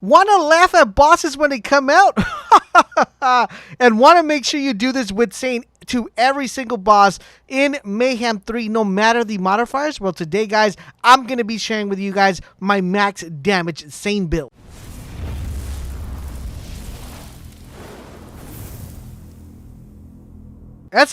Want to laugh at bosses when they come out? And want to make sure you do this with Zane to every single boss in Mayhem 3, no matter the modifiers? Well, today, guys, I'm going to be sharing with you guys my max damage Zane build. This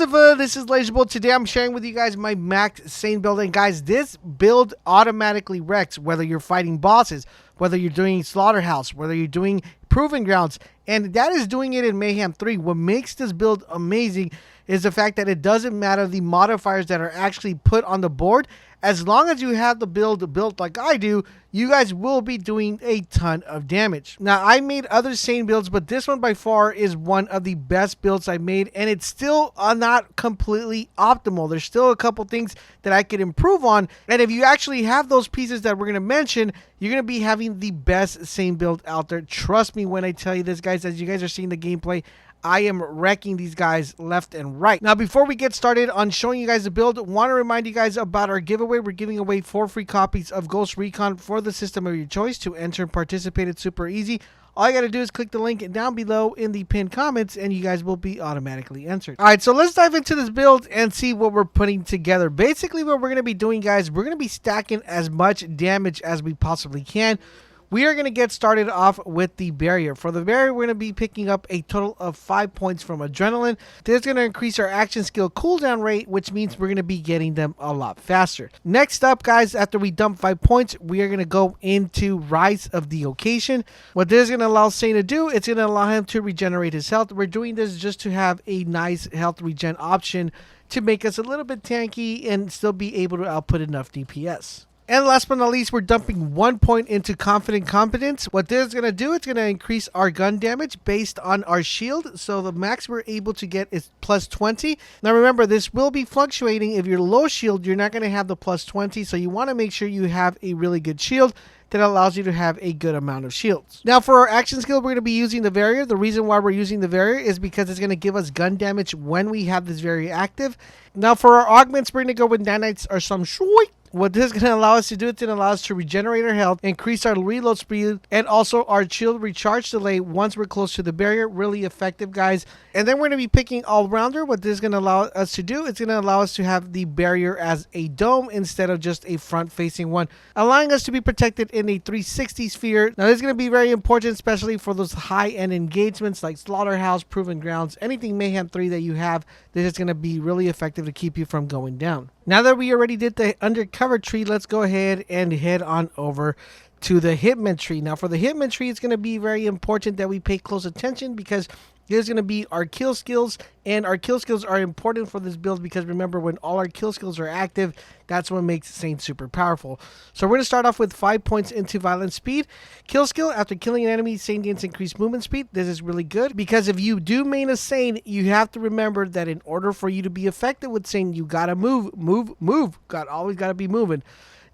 is LaserBolt. Today I'm sharing with you guys my max Zane build. And guys, this build automatically wrecks whether you're fighting bosses, whether you're doing Slaughterhouse, whether you're doing Proving Grounds. And that is doing it in Mayhem 3. What makes this build amazing is the fact that it doesn't matter the modifiers that are actually put on the board. As long as you have the build built like I do, you guys will be doing a ton of damage. Now, I made other Zane builds, but this one by far is one of the best builds I made, and it's still not completely optimal. There's still a couple things that I could improve on, and if you actually have those pieces that we're going to mention, you're going to be having the best Zane build out there. Trust me when I tell you this, guys. As you guys are seeing the gameplay, I am wrecking these guys left and right. Now, before we get started on showing you guys the build, I want to remind you guys about our giveaway. We're giving away 4 free copies of Ghost Recon for the system of your choice. To enter and participate, it's super easy. All you got to do is click the link down below in the pinned comments, and you guys will be automatically entered. All right, so let's dive into this build and see what we're putting together. Basically, what we're going to be doing, guys, we're going to be stacking as much damage as we possibly can. We are going to get started off with the barrier. For the barrier, we're going to be picking up a total of 5 points from adrenaline. This is going to increase our action skill cooldown rate, which means we're going to be getting them a lot faster. Next up, guys, after we dump 5 points, we are going to go into Rise of the Occasion. What this is going to allow Zane to do, it's going to allow him to regenerate his health. We're doing this just to have a nice health regen option to make us a little bit tanky and still be able to output enough DPS. And last but not least, we're dumping 1 point into Confident Competence. What this is going to do, it's going to increase our gun damage based on our shield. So the max we're able to get is plus 20. Now remember, this will be fluctuating. If you're low shield, you're not going to have the plus 20. So you want to make sure you have a really good shield that allows you to have a good amount of shields. Now for our action skill, we're going to be using the Barrier. The reason why we're using the Barrier is because it's going to give us gun damage when we have this Barrier active. Now for our augments, we're going to go with Nanites or some short. What this is going to allow us to do, it's going to allow us to regenerate our health, increase our reload speed, and also our shield recharge delay once we're close to the barrier. Really effective, guys. And then we're going to be picking All-Rounder. What this is going to allow us to do, it's going to allow us to have the barrier as a dome instead of just a front-facing one, allowing us to be protected in a 360 sphere. Now, this is going to be very important, especially for those high-end engagements like Slaughterhouse, Proving Grounds, anything Mayhem 3 that you have. This is going to be really effective to keep you from going down. Now that we already did the undercover tree, let's go ahead and head on over to the Hitman tree. Now for the Hitman tree, it's going to be very important that we pay close attention because there's going to be our kill skills, and our kill skills are important for this build because remember, when all our kill skills are active, that's what makes Zane super powerful. So we're going to start off with 5 points into violent speed. Kill skill, after killing an enemy, Zane gains increased movement speed. This is really good because if you do main a Zane, you have to remember that in order for you to be effective with Zane, you got to move. Always got to be moving.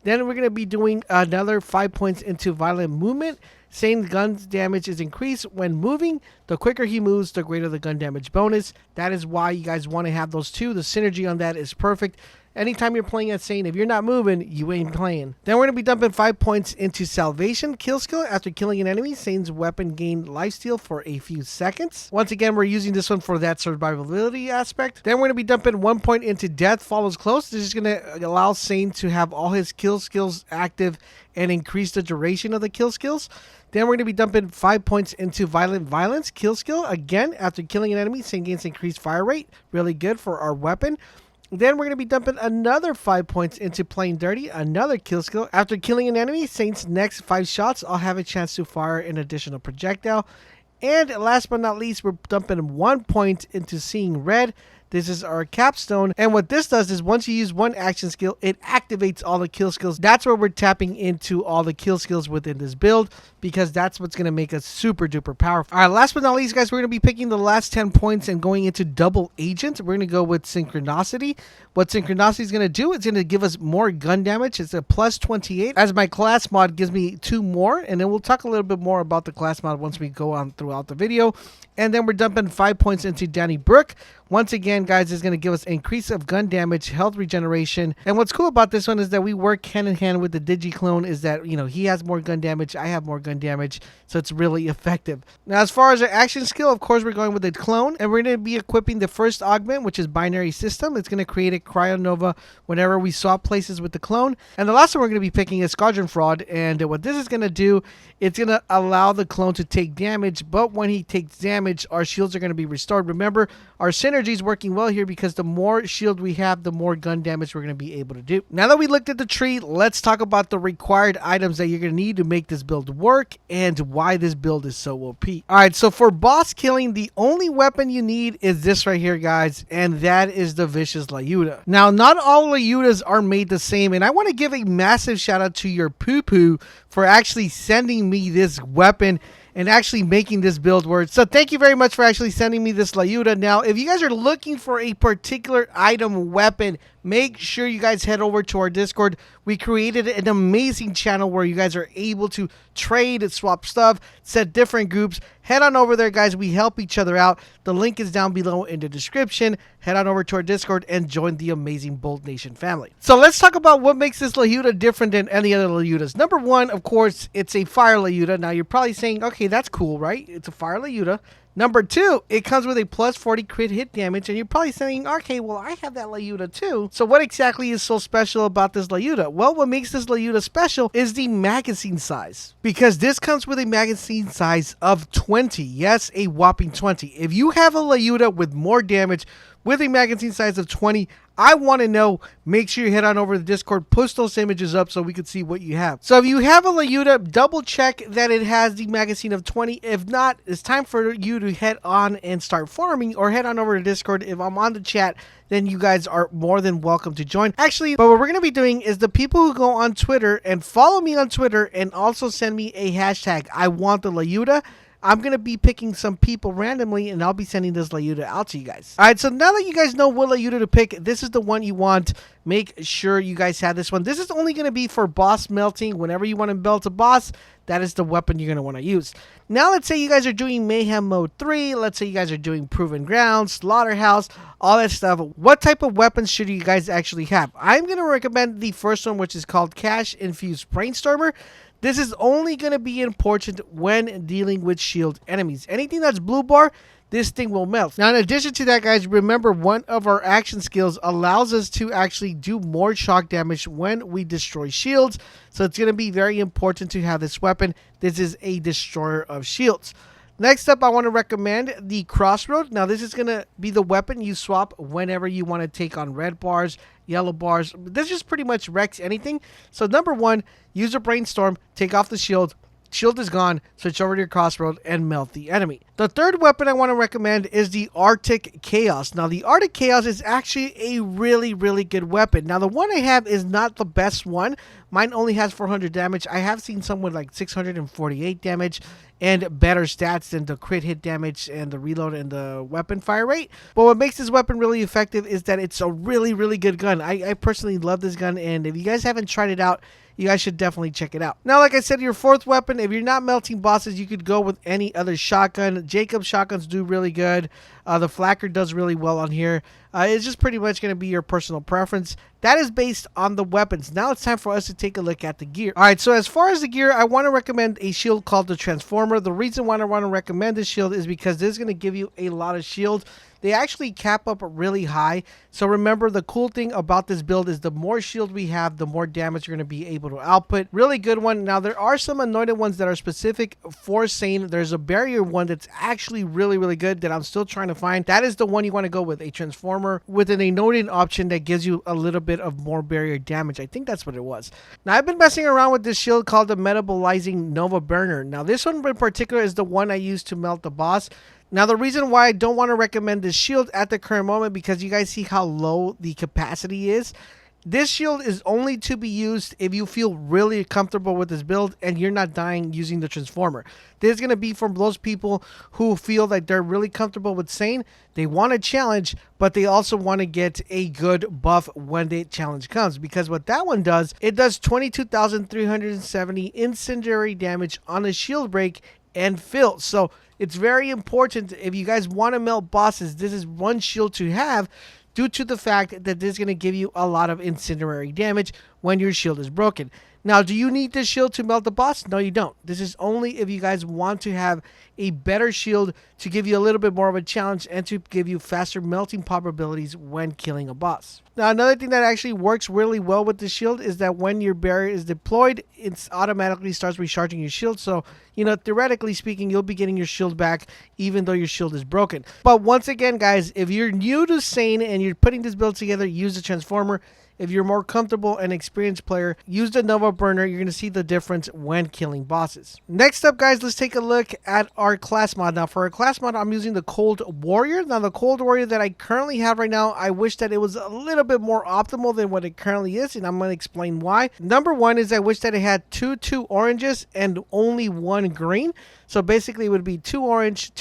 Then we're going to be doing another 5 points into violent movement. Zane's gun damage is increased when moving. The quicker he moves, the greater the gun damage bonus. That is why you guys want to have those two. The synergy on that is perfect. Anytime you're playing as Zane, if you're not moving, you ain't playing. Then we're going to be dumping 5 points into Salvation. Kill skill, after killing an enemy, Zane's weapon gained lifesteal for a few seconds. Once again, we're using this one for that survivability aspect. Then we're going to be dumping 1 point into Death Follows Close. This is going to allow Zane to have all his kill skills active and increase the duration of the kill skills. Then we're going to be dumping 5 points into Violent Violence. Kill skill, again, after killing an enemy, Zane gains increased fire rate. Really good for our weapon. Then we're going to be dumping another 5 points into Playing Dirty, another kill skill. After killing an enemy, Zane's next 5 shots, I'll have a chance to fire an additional projectile. And last but not least, we're dumping 1 point into Seeing Red. This is our capstone, and what this does is once you use one action skill, it activates all the kill skills. That's where we're tapping into all the kill skills within this build because that's what's going to make us super duper powerful. All right, last but not least, guys, we're going to be picking the last 10 points and going into Double Agent. We're going to go with Synchronicity. What Synchronicity is going to do, it's going to give us more gun damage. It's a plus 28, as my class mod gives me 2 more, and then we'll talk a little bit more about the class mod once we go on throughout the video. And then we're dumping 5 points into Danny Brook. Once again, guys, it's going to give us increase of gun damage, health regeneration. And what's cool about this one is that we work hand in hand with the Digi-clone, is that, you know, he has more gun damage, I have more gun damage, so it's really effective. Now, as far as our action skill, of course, we're going with the clone, and we're going to be equipping the first augment, which is binary system. It's going to create a cryonova whenever we swap places with the clone. And the last one we're going to be picking is Squadron Fraud, and what this is going to do, it's going to allow the clone to take damage, but when he takes damage, our shields are going to be restored. Remember, our synergy is working well here because the more shield we have, the more gun damage we're going to be able to do. Now that we looked at the tree, let's talk about the required items that you're going to need to make this build work and why this build is so OP. Alright, so for boss killing, the only weapon you need is this right here, guys, and that is the Vicious Layuta. Now, not all Layutas are made the same, and I want to give a massive shout out to your poo-poo for actually sending me this weapon and actually making this build work. So thank you very much for actually sending me this Layuta. Now, if you guys are looking for a particular item weapon, make sure you guys head over to our Discord. We created an amazing channel where you guys are able to trade and swap stuff, set different groups. Head on over there, guys. We help each other out. The link is down below in the description. Head on over to our Discord and join the amazing Bolt Nation family. So let's talk about what makes this Layuta different than any other Layutas. Number one, of course, it's a fire Layuta. Now, you're probably saying, okay, that's cool, right? It's a fire Layuta. Number two, it comes with a plus 40 crit hit damage, and you're probably saying, okay, well, I have that Layuta too. So what exactly is so special about this Layuta? Well, what makes this Layuta special is the magazine size, because this comes with a magazine size of 20. Yes, a whopping 20. If you have a Layuta with more damage, with a magazine size of 20, I want to know. Make sure you head on over to the Discord, post those images up so we can see what you have. So if you have a Layuta, double check that it has the magazine of 20. If not, it's time for you to head on and start farming, or head on over to Discord. If I'm on the chat, then you guys are more than welcome to join. Actually, but what we're going to be doing is the people who go on Twitter and follow me on Twitter and also send me a hashtag, I want the Layuta, I'm going to be picking some people randomly, and I'll be sending this Layuta out to you guys. Alright, so now that you guys know what Layuta to pick, this is the one you want. Make sure you guys have this one. This is only going to be for boss melting. Whenever you want to melt a boss, that is the weapon you're going to want to use. Now, let's say you guys are doing Mayhem Mode 3. Let's say you guys are doing Proven Ground, Slaughterhouse, all that stuff. What type of weapons should you guys actually have? I'm going to recommend the first one, which is called Cash Infused Brainstormer. This is only going to be important when dealing with shield enemies. Anything that's blue bar, this thing will melt. Now, in addition to that, guys, remember one of our action skills allows us to actually do more shock damage when we destroy shields. So it's going to be very important to have this weapon. This is a destroyer of shields. Next up, I want to recommend the Crossroad. Now, this is going to be the weapon you swap whenever you want to take on red bars, yellow bars. This just pretty much wrecks anything. So, number one, use a Brainstorm, take off the shield. Shield is gone, switch over to your Crossroad and melt the enemy. The third weapon I want to recommend is the Arctic Chaos. Now, the Arctic Chaos is actually a really, really good weapon. Now, the one I have is not the best one. Mine only has 400 damage. I have seen some with like 648 damage and better stats than the crit hit damage and the reload and the weapon fire rate. But what makes this weapon really effective is that it's a really, really good gun. I personally love this gun, and if you guys haven't tried it out, you guys should definitely check it out. Now, like I said, your fourth weapon, if you're not melting bosses, you could go with any other shotgun. Jacob's shotguns do really good. The Flacker does really well on here. It's just pretty much going to be your personal preference. That is based on the weapons. Now it's time for us to take a look at the gear. Alright, so as far as the gear, I want to recommend a shield called the Transformer. The reason why I want to recommend this shield is because this is going to give you a lot of shield. They actually cap up really high. So remember, the cool thing about this build is the more shield we have, the more damage you're going to be able to output. Really good one. Now, there are some anointed ones that are specific for Zane. There's a barrier one that's actually really, really good that I'm still trying to find. That is the one you want to go with, a Transformer with an anointed option that gives you a little bit of more barrier damage. I think that's what it was. Now, I've been messing around with this shield called the Metabolizing Nova Burner. Now, this one in particular is the one I used to melt the boss. Now, the reason why I don't want to recommend this shield at the current moment, because you guys see how low the capacity is. This shield is only to be used if you feel really comfortable with this build and you're not dying using the Transformer. This is going to be for those people who feel like they're really comfortable with Zane. They want a challenge, but they also want to get a good buff when the challenge comes. Because what that one does, it does 22,370 incendiary damage on a shield break and fill. So it's very important if you guys want to melt bosses. This is one shield to have, due to the fact that this is going to give you a lot of incinerary damage when your shield is broken. Now, do you need this shield to melt the boss? No, you don't. This is only if you guys want to have a better shield to give you a little bit more of a challenge and to give you faster melting probabilities when killing a boss. Now, another thing that actually works really well with the shield is that when your barrier is deployed, it automatically starts recharging your shield. So, you know, theoretically speaking, you'll be getting your shield back even though your shield is broken. But once again, guys, if you're new to Zane and you're putting this build together, use the Transformer. If you're more comfortable and experienced player, use the Nova Burner. You're going to see the difference when killing bosses. Next up, guys, let's take a look at our class mod. Now, for our class mod, I'm using the Cold Warrior. Now, the Cold Warrior that I currently have right now, I wish that it was a little bit more optimal than what it currently is, and I'm going to explain why. Number one is I wish that it had two oranges and only one green. So basically, it would be two orange,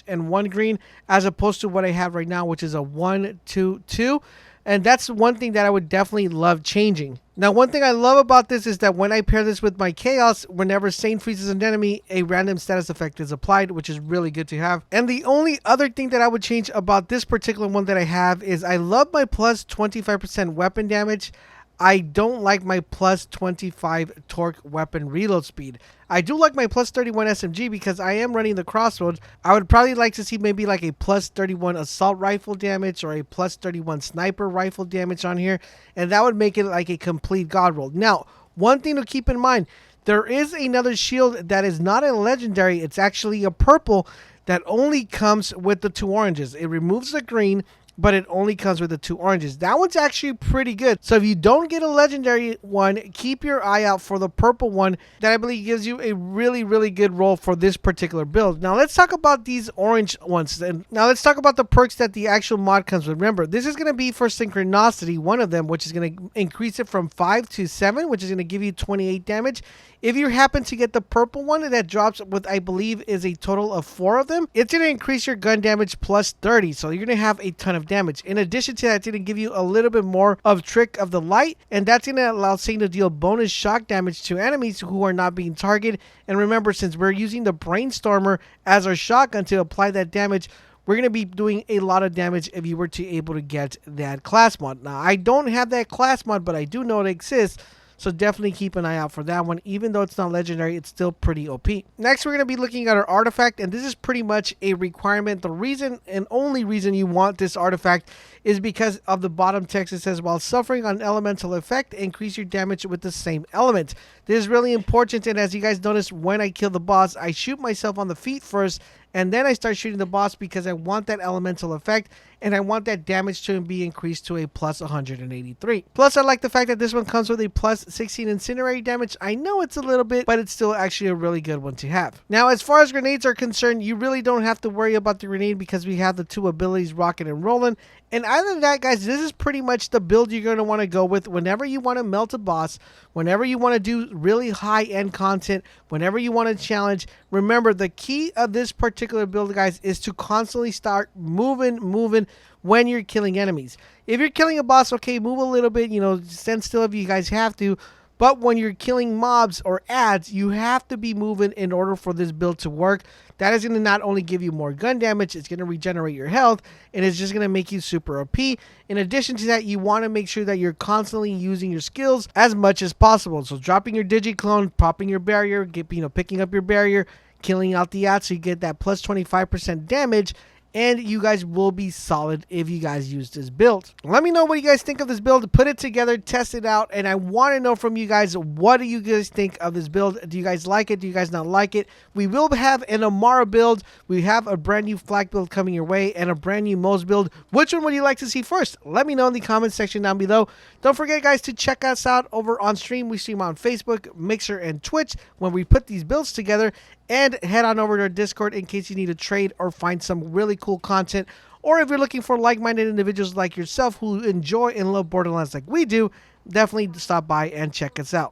and one green, as opposed to what I have right now, which is a 1, 2, 2. And that's one thing that I would definitely love changing. Now, one thing I love about this is that when I pair this with my Chaos, whenever Zane freezes an enemy, a random status effect is applied, which is really good to have. And the only other thing that I would change about this particular one that I have is I love my plus 25% weapon damage. I don't like my plus 25 torque weapon reload speed. I do like my plus 31 SMG because I am running the crossroads. I would probably like to see maybe like a plus 31 assault rifle damage or a plus 31 sniper rifle damage on here. And that would make it like a complete god roll. Now, one thing to keep in mind, there is another shield that is not a legendary. It's actually a purple that only comes with the two oranges. It removes the green, but it only comes with the two oranges. That one's actually pretty good. So if you don't get a legendary one, keep your eye out for the purple one that I believe gives you a really, really good roll for this particular build. Now let's talk about these orange ones. And now let's talk about the perks that the actual mod comes with. Remember, this is going to be for Synchronicity, one of them, which is going to increase it from 5 to 7, which is going to give you 28 damage. If you happen to get the purple one that drops with, I believe, is a total of 4 of them, it's going to increase your gun damage plus 30. So you're going to have a ton of damage. In addition to that, it's going to give you a little bit more of Trick of the Light, and that's going to allow Zane to deal bonus shock damage to enemies who are not being targeted. And remember, since we're using the Brainstormer as our shotgun to apply that damage, we're going to be doing a lot of damage if you were to able to get that class mod. Now, I don't have that class mod, but I do know it exists. So definitely keep an eye out for that one. Even though it's not legendary, it's still pretty OP. Next, we're going to be looking at our artifact, and this is pretty much a requirement. The reason and only reason you want this artifact is because of the bottom text. It says, while suffering an elemental effect, increase your damage with the same element. This is really important, and as you guys notice, when I kill the boss, I shoot myself on the feet first, and then I start shooting the boss because I want that elemental effect, and I want that damage to be increased to a plus 183. Plus, I like the fact that this one comes with a plus 16 incinerary damage. I know it's a little bit, but it's still actually a really good one to have. Now, as far as grenades are concerned, you really don't have to worry about the grenade because we have the two abilities, Rocket and Rolling. And other than that, guys, this is pretty much the build you're going to want to go with whenever you want to melt a boss, whenever you want to do really high-end content, whenever you want to challenge. Remember, the key of this particular build, guys, is to constantly start moving when you're killing enemies. If you're killing a boss, okay, move a little bit, you know, stand still if you guys have to. But when you're killing mobs or ads, you have to be moving in order for this build to work. That is going to not only give you more gun damage, it's going to regenerate your health, and it's just going to make you super OP. In addition to that, you want to make sure that you're constantly using your skills as much as possible. So dropping your Digiclone, popping your barrier, picking up your barrier, killing out the ads so you get that plus 25% damage. And you guys will be solid if you guys use this build. Let me know what you guys think of this build. Put it together, test it out, and I want to know from you guys, what do you guys think of this build? Do you guys like it? Do you guys not like it? We will have an Amara build. We have a brand new Flak build coming your way and a brand new Mo's build. Which one would you like to see first? Let me know in the comment section down below. Don't forget, guys, to check us out over on stream. We stream on Facebook, Mixer, and Twitch when we put these builds together. And head on over to our Discord in case you need to trade or find some really cool content. Or if you're looking for like-minded individuals like yourself who enjoy and love Borderlands like we do, definitely stop by and check us out.